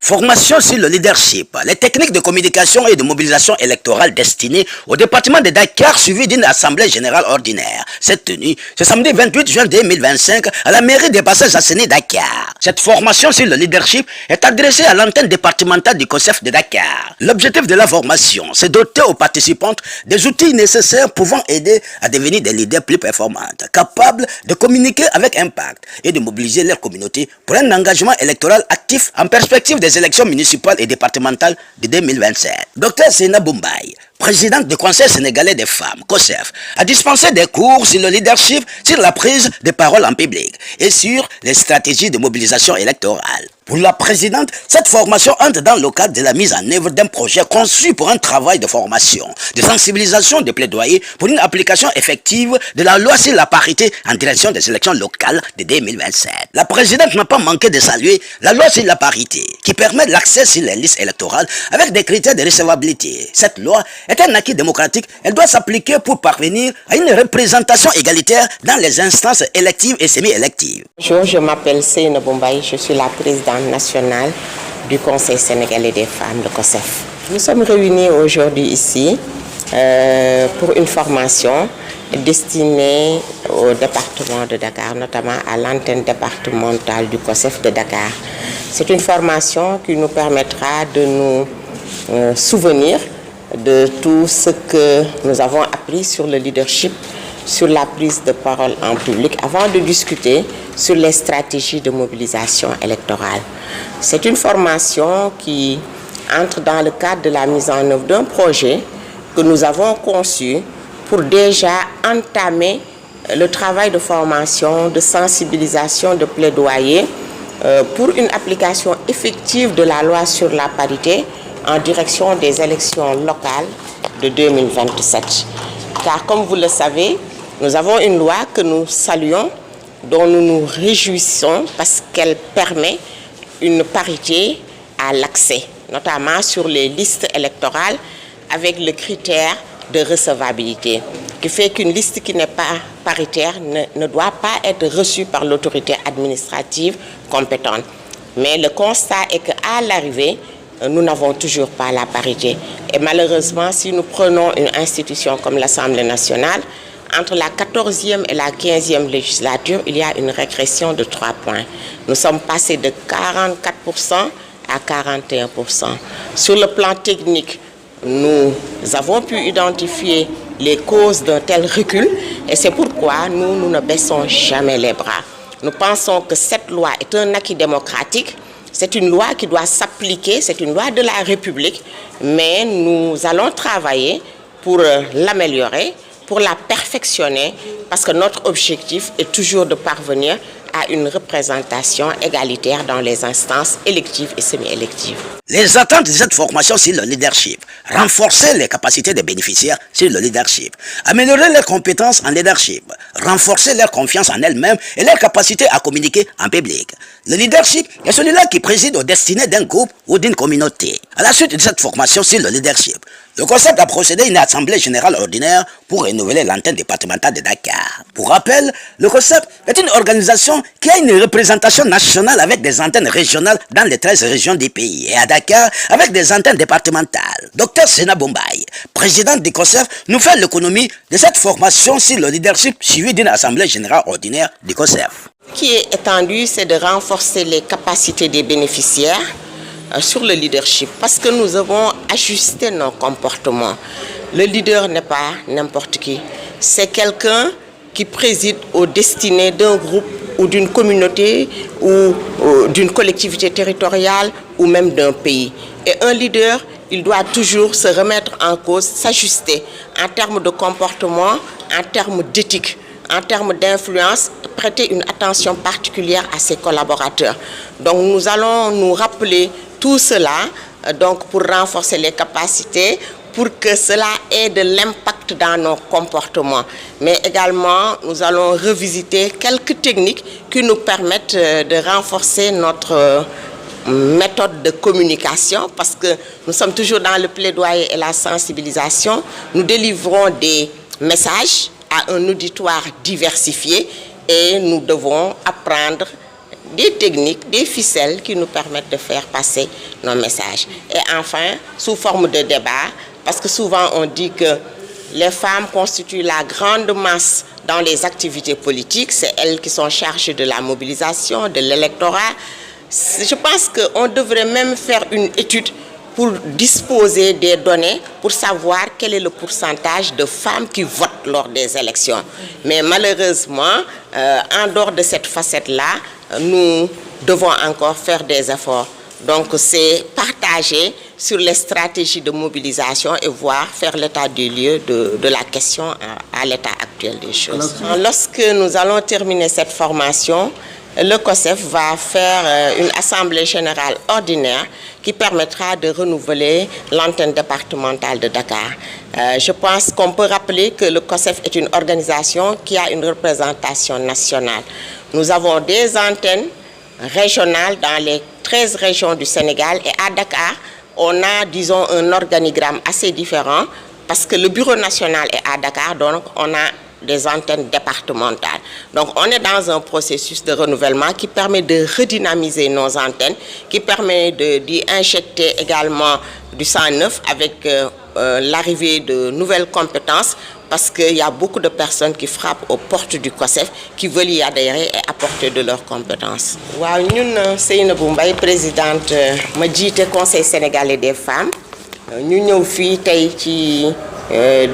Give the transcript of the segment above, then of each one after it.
Formation sur le leadership, les techniques de communication et de mobilisation électorale destinées au département de Dakar suivi d'une assemblée générale ordinaire. Cette tenue, ce samedi 28 juin 2025 à la mairie des Passages Assénés Dakar. Cette formation sur le leadership est adressée à l'antenne départementale du COSEF de Dakar. L'objectif de la formation, c'est doter aux participantes des outils nécessaires pouvant aider à devenir des leaders plus performantes, capables de communiquer avec impact et de mobiliser leur communauté pour un engagement électoral actif en perspective des élections municipales et départementales de 2027. Dr Sena Boumbaye, présidente du Conseil sénégalais des femmes, COSEF, a dispensé des cours sur le leadership, sur la prise de parole en public et sur les stratégies de mobilisation électorale. Pour la présidente, cette formation entre dans le cadre de la mise en œuvre d'un projet conçu pour un travail de formation, de sensibilisation, de plaidoyer pour une application effective de la loi sur la parité en direction des élections locales de 2027. La présidente n'a pas manqué de saluer la loi sur la parité qui permet l'accès sur les listes électorales avec des critères de recevabilité. Cette loi est un acquis démocratique. Elle doit s'appliquer pour parvenir à une représentation égalitaire dans les instances électives et semi-électives. Bonjour, je m'appelle Sena Boumbaye, je suis la présidente nationale du Conseil sénégalais des femmes, le COSEF. Nous sommes réunis aujourd'hui ici pour une formation destinée au département de Dakar, notamment à l'antenne départementale du COSEF de Dakar. C'est une formation qui nous permettra de nous souvenir de tout ce que nous avons appris sur le leadership, sur la prise de parole en public, avant de discuter sur les stratégies de mobilisation électorale. C'est une formation qui entre dans le cadre de la mise en œuvre d'un projet que nous avons conçu pour déjà entamer le travail de formation, de sensibilisation, de plaidoyer pour une application effective de la loi sur la parité en direction des élections locales de 2027. Car comme vous le savez, nous avons une loi que nous saluons, dont nous nous réjouissons parce qu'elle permet une parité à l'accès, notamment sur les listes électorales avec le critère de recevabilité, qui fait qu'une liste qui n'est pas paritaire ne doit pas être reçue par l'autorité administrative compétente. Mais le constat est qu'à l'arrivée, nous n'avons toujours pas la parité. Et malheureusement, si nous prenons une institution comme l'Assemblée nationale, entre la 14e et la 15e législature, il y a une régression de 3 points. Nous sommes passés de 44% à 41%. Sur le plan technique, nous avons pu identifier les causes d'un tel recul et c'est pourquoi nous ne baissons jamais les bras. Nous pensons que cette loi est un acquis démocratique. C'est une loi qui doit s'appliquer, c'est une loi de la République, mais nous allons travailler pour l'améliorer, pour la perfectionner, parce que notre objectif est toujours de parvenir à une représentation égalitaire dans les instances électives et semi-électives. Les attentes de cette formation sur le leadership, renforcer les capacités des bénéficiaires sur le leadership, améliorer leurs compétences en leadership, renforcer leur confiance en elles-mêmes et leur capacité à communiquer en public. Le leadership est celui-là qui préside aux destinées d'un groupe ou d'une communauté. À la suite de cette formation sur le leadership, le concept a procédé à une assemblée générale ordinaire pour renouveler l'antenne départementale de Dakar. Pour rappel, le concept est une organisation qui a une représentation nationale avec des antennes régionales dans les 13 régions du pays et à Dakar avec des antennes départementales. Dr Sena Boumbaye, présidente du COSEF, nous fait l'économie de cette formation sur le leadership suivie d'une assemblée générale ordinaire du COSEF. Ce qui est étendu, c'est de renforcer les capacités des bénéficiaires sur le leadership parce que nous avons ajusté nos comportements. Le leader n'est pas n'importe qui. C'est quelqu'un qui préside aux destinées d'un groupe ou d'une communauté ou d'une collectivité territoriale ou même d'un pays. Et un leader, il doit toujours se remettre en cause, s'ajuster en termes de comportement, en termes d'éthique, en termes d'influence, prêter une attention particulière à ses collaborateurs. Donc nous allons nous rappeler tout cela donc pour renforcer les capacités, pour que cela ait de l'impact dans nos comportements. Mais également, nous allons revisiter quelques techniques qui nous permettent de renforcer notre méthode de communication parce que nous sommes toujours dans le plaidoyer et la sensibilisation. Nous délivrons des messages à un auditoire diversifié et nous devons apprendre des techniques, des ficelles qui nous permettent de faire passer nos messages. Et enfin, sous forme de débat, parce que souvent on dit que les femmes constituent la grande masse dans les activités politiques, c'est elles qui sont chargées de la mobilisation, de l'électorat. Je pense qu'on devrait même faire une étude pour disposer des données pour savoir quel est le pourcentage de femmes qui votent lors des élections. Mais malheureusement, en dehors de cette facette-là, nous devons encore faire des efforts. Donc c'est partager sur les stratégies de mobilisation et voir faire l'état des lieux de la question à l'état actuel des choses. Lorsque nous allons terminer cette formation, le COSEF va faire une assemblée générale ordinaire qui permettra de renouveler l'antenne départementale de Dakar. Je pense qu'on peut rappeler que le COSEF est une organisation qui a une représentation nationale. Nous avons des antennes régionales dans les 13 régions du Sénégal et à Dakar, on a, disons, un organigramme assez différent parce que le bureau national est à Dakar, donc on a des antennes départementales. Donc on est dans un processus de renouvellement qui permet de redynamiser nos antennes, qui permet d'y injecter également du sang neuf avec l'arrivée de nouvelles compétences parce qu'il y a beaucoup de personnes qui frappent aux portes du COSEF qui veulent y adhérer et apporter de leurs compétences. Waaw ñun Seynabou Mbaye présidente ma jiite Conseil sénégalais des femmes ñu ñëw fii tey ci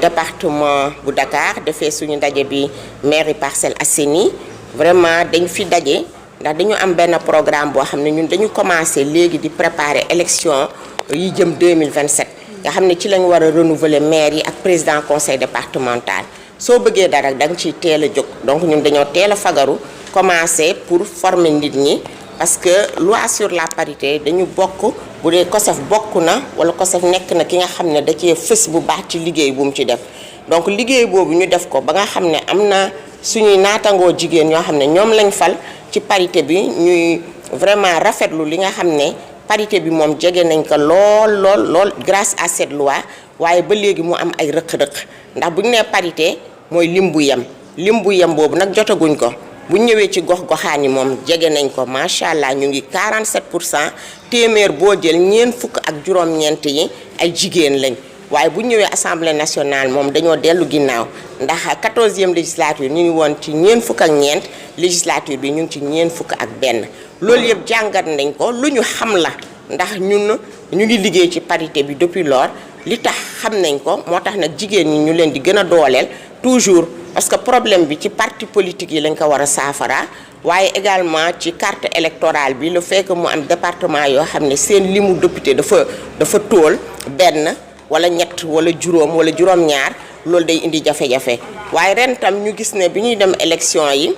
département bu Dakar defee suñu ndaje bi mairie Parcelles Assainies vraiment dañ fi daje ndax dañu am benn programme boo xam ne ñun dañu commencé léegi di préparer élection yi jëm 2027 nga xam ne ci lañ war a renouveler maire yi ak président conseil départemental soo bëggee dara da nga ciy teel a jóg donc ñun dañoo teel a fagaru commencé pour former nit ñi parce que loi sur la parité dañu bokk bu dee COSEF bokk na wala COSEF nekk na ki nga xam ne da cee fës bu baax ci liggéey bu mu ci def donc liggéey boobu ñu def ko ba nga xam ne am na suñuy naatangoo jigéen ñoo xam ne ñoom lañ fal ci parité bi ñuy vraiment rafetlu li nga xam ne parité bi moom jege nañ ko lool grâce à cette loi waaye ba léegi mu am ay rëq-rëq ndax bu ñu nee parité mooy lim bu yem boobu nag jotaguñ ko bu ñëwee ci gox-goxaan yi moom jege nañ ko macha allah ñu ngi 47% téeméer boo jël ñeent fukk ak juróom-ñeent yi ay jigéen lañ waaye bu ñëwee assemblée nationale moom dañoo dellu ginnaaw ndax 14e législature ñu ngi woon ci ñeent fukk ak ñeent législature bi ñu ngi ci ñeent fukk ak benn loolu yëpp jàngat nañ ko lu ñu xam la ndax ñun ñu ngi liggéey ci parité bi depuis lors li tax xam nañ ko moo tax nag jigéen ñi ñu leen di gën a dooleel toujours parce que problème bi ci parti politique yi lañ ko war a saafara waaye également ci carte électorale bi le fait que mu am département yoo xam ne seen limu député dafa tóol benn wala ñett wala juróom wala juróom-ñaar loolu day indi jafe-jafe waaye ren tam ñu gis ne bi ñuy dem élection yi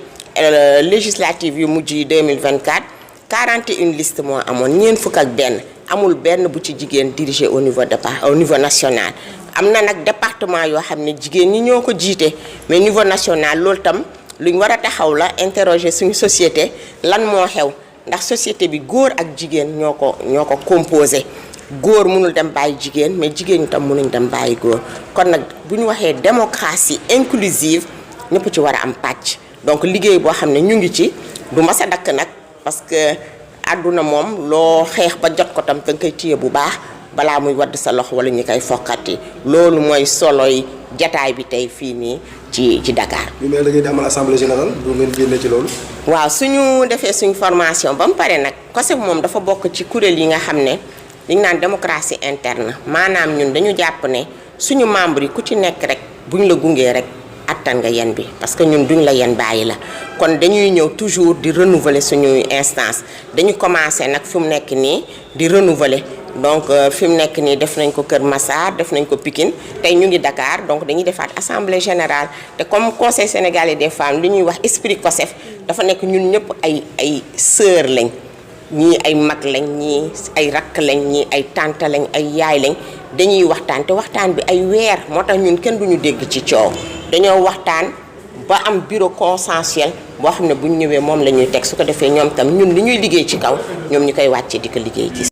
législative yu mujj yi 2024 41 liste moo amoon ñeent fukk ak benn amul benn bu ci jigéen dirigé au niveau national am na nag département yoo xam ne jigéen ñi ñoo ko jiite mais niveau national loolu tam luñ war a taxaw la interroger suñu société lan moo xew ndax société bi góor ak jigéen ñoo ko composé góor mënul dem bàyyi jigéen mais jigéen ñi tam mënuñ dem bàyyi góor kon nag bu ñu waxee démocratie inclusive ñëpp ci war a am pàcc donc liggéey boo xam ne ñu ngi ci du mas a dakk nag parce que àdduna moom loo xeex ba jot ko tam da nga koy téye bu baax balaa muy wadd sa loxo wala ñu koy fokkati loolu mooy soloy jataay bi tey fii nii ci Dakar. ñu mel da ngeen di amal assemblée générale bu ngeen génne ci loolu. waaw suñu defee suñu formation ba mu pare nag COSEF moom dafa bokk ci kuréel yi nga xam ne dañu naan démocratie interne maanaam ñun dañu jàpp ne suñu membre yi ku ci nekk rek buñ la gungee rek attan nga yen bi parce que ñun duñ la yen bàyyi la kon dañuy ñëw toujours di renouveler suñuy instance dañu commencé nag fi mu nekk nii di renouveler donc fi mu nekk nii def nañ ko Kër Massar def nañ ko Pikine tey ñu ngi Dakar donc dañuy defaat assemblée générale te comme conseil sénégalais des femmes li ñuy wax esprit COSEF dafa nekk ñun ñëpp ay sœur lañ ñii ay mag lañ ñii ay rakk lañ ñii ay tante lañ ay yaay lañ dañuy waxtaan te waxtaan bi ay weer moo tax ñun kenn duñu dégg ci coow dañoo waxtaan ba am bureau consensuel boo xam ne bu ñu ñëwee moom la ñuy teg su ko defee ñoom tam ñun li ñuy liggéey ci kaw ñoom ñu koy wàccee di ko liggéey ci